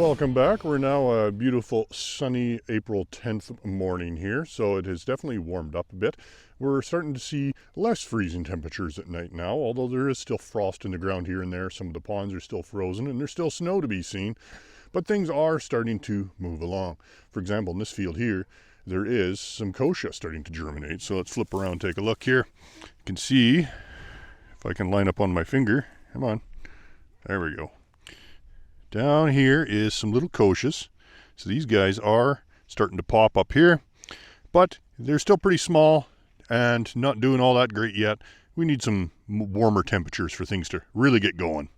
Welcome back. We're now a beautiful sunny April 10th morning here, so it has definitely warmed up a bit. We're starting to see less freezing temperatures at night now, although there is still frost in the ground here and there. Some of the ponds are still frozen and there's still snow to be seen, but things are starting to move along. For example, in this field here, there is some kochia starting to germinate. So let's flip around and take a look here. You can see, if I can line up on my finger, come on, there we go. Down here is some little kochias. So these guys are starting to pop up here, but they're still pretty small and not doing all that great yet. We need some warmer temperatures for things to really get going.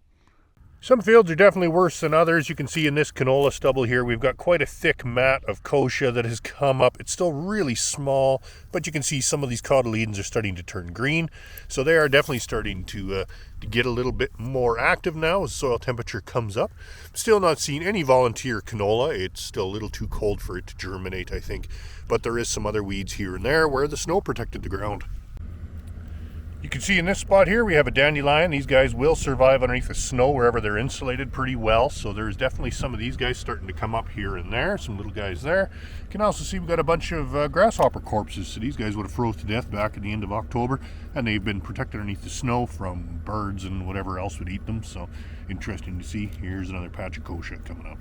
Some fields are definitely worse than others. You can see in this canola stubble here, we've got quite a thick mat of kochia that has come up. It's still really small, but you can see some of these cotyledons are starting to turn green. So they are definitely starting to get a little bit more active now as soil temperature comes up. Still not seeing any volunteer canola. It's still a little too cold for it to germinate, I think. But there is some other weeds here and there where the snow protected the ground. You can see in this spot here we have a dandelion. These guys will survive underneath the snow wherever they're insulated pretty well. So there's definitely some of these guys starting to come up here and there. Some little guys there. You can also see we've got a bunch of grasshopper corpses. So these guys would have froze to death back at the end of October. And they've been protected underneath the snow from birds and whatever else would eat them. So interesting to see. Here's another patch of kochia coming up.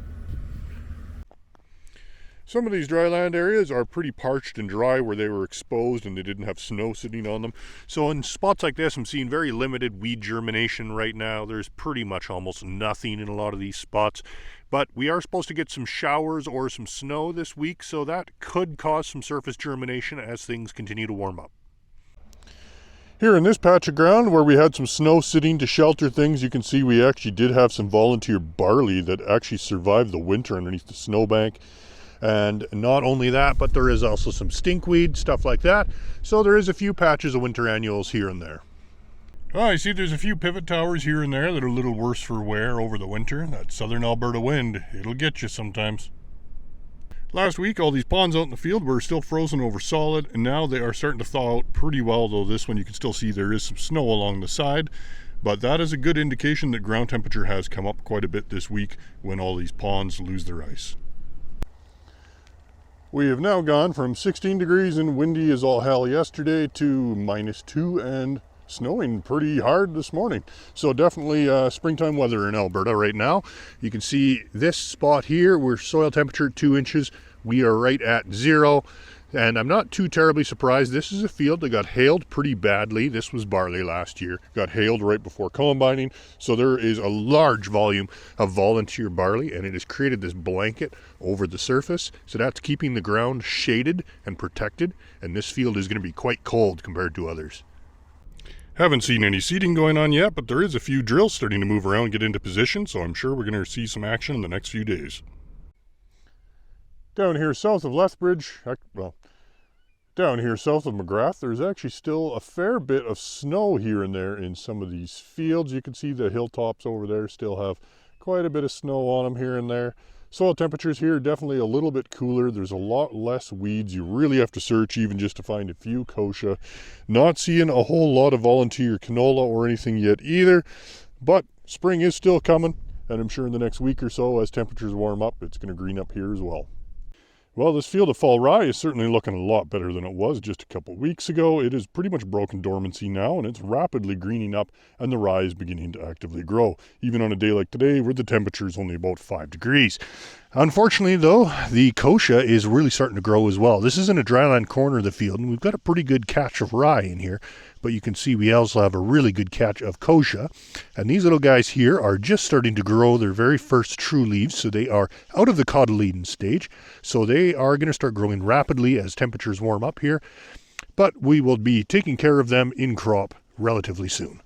Some of these dryland areas are pretty parched and dry where they were exposed and they didn't have snow sitting on them. So in spots like this, I'm seeing very limited weed germination right now. There's pretty much almost nothing in a lot of these spots. But we are supposed to get some showers or some snow this week, so that could cause some surface germination as things continue to warm up. Here in this patch of ground where we had some snow sitting to shelter things, you can see we actually did have some volunteer barley that actually survived the winter underneath the snowbank. And not only that, but there is also some stinkweed, stuff like that. So there is a few patches of winter annuals here and there. Oh, I see there's a few pivot towers here and there that are a little worse for wear over the winter. That southern Alberta wind, it'll get you sometimes. Last week, all these ponds out in the field were still frozen over solid, and now they are starting to thaw out pretty well, though this one you can still see there is some snow along the side. But that is a good indication that ground temperature has come up quite a bit this week when all these ponds lose their ice. We have now gone from 16 degrees and windy as all hell yesterday to -2 and snowing pretty hard this morning. So definitely springtime weather in Alberta right now. You can see this spot here where soil temperature 2 inches. We are right at 0. And I'm not too terribly surprised. This is a field that got hailed pretty badly. This was barley last year. Got hailed right before combining. So there is a large volume of volunteer barley, and it has created this blanket over the surface. So that's keeping the ground shaded and protected. And this field is going to be quite cold compared to others. Haven't seen any seeding going on yet, but there is a few drills starting to move around and get into position. So I'm sure we're going to see some action in the next few days. Down here south of Lethbridge, down here south of McGrath, there's actually still a fair bit of snow here and there in some of these fields. You can see the hilltops over there still have quite a bit of snow on them here and there. Soil temperatures here definitely a little bit cooler. There's a lot less weeds. You really have to search even just to find a few kochia. Not seeing a whole lot of volunteer canola or anything yet either, but spring is still coming, and I'm sure in the next week or so as temperatures warm up, it's going to green up here as well. Well, this field of fall rye is certainly looking a lot better than it was just a couple weeks ago. It is pretty much broken dormancy now, and it's rapidly greening up, and the rye is beginning to actively grow, even on a day like today where the temperature is only about 5 degrees. Unfortunately, though, the kochia is really starting to grow as well. This is in a dryland corner of the field, and we've got a pretty good catch of rye in here, but you can see we also have a really good catch of kochia. And these little guys here are just starting to grow their very first true leaves, so they are out of the cotyledon stage. So they are going to start growing rapidly as temperatures warm up here, but we will be taking care of them in crop relatively soon.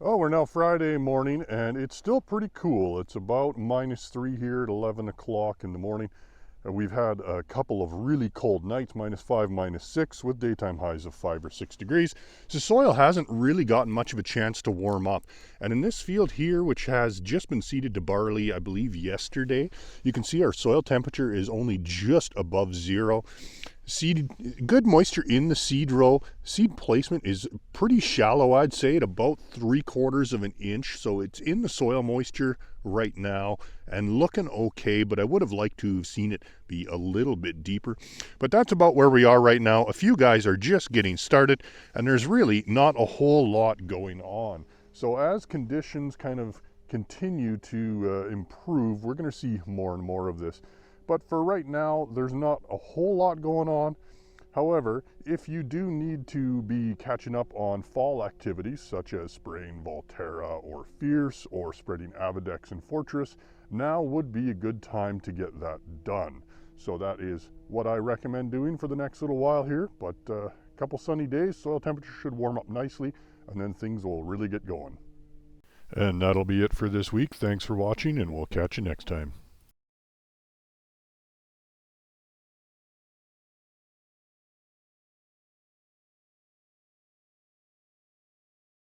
Oh, we're now Friday morning, and it's still pretty cool. It's about -3 here at 11 o'clock in the morning. We've had a couple of really cold nights, -5, -6, with daytime highs of 5 or 6 degrees. So soil hasn't really gotten much of a chance to warm up. And in this field here, which has just been seeded to barley, I believe yesterday, you can see our soil temperature is only just above 0. Good moisture in the seed row. Seed placement is pretty shallow, I'd say, at about 3/4 of an inch. So it's in the soil moisture right now and looking okay, but I would have liked to have seen it be a little bit deeper. But that's about where we are right now. A few guys are just getting started, and there's really not a whole lot going on. So as conditions kind of continue to improve, we're going to see more and more of this. But for right now, there's not a whole lot going on. However, if you do need to be catching up on fall activities, such as spraying Volterra or Fierce or spreading Avidex and Fortress, now would be a good time to get that done. So that is what I recommend doing for the next little while here. But a couple sunny days, soil temperature should warm up nicely, and then things will really get going. And that'll be it for this week. Thanks for watching, and we'll catch you next time.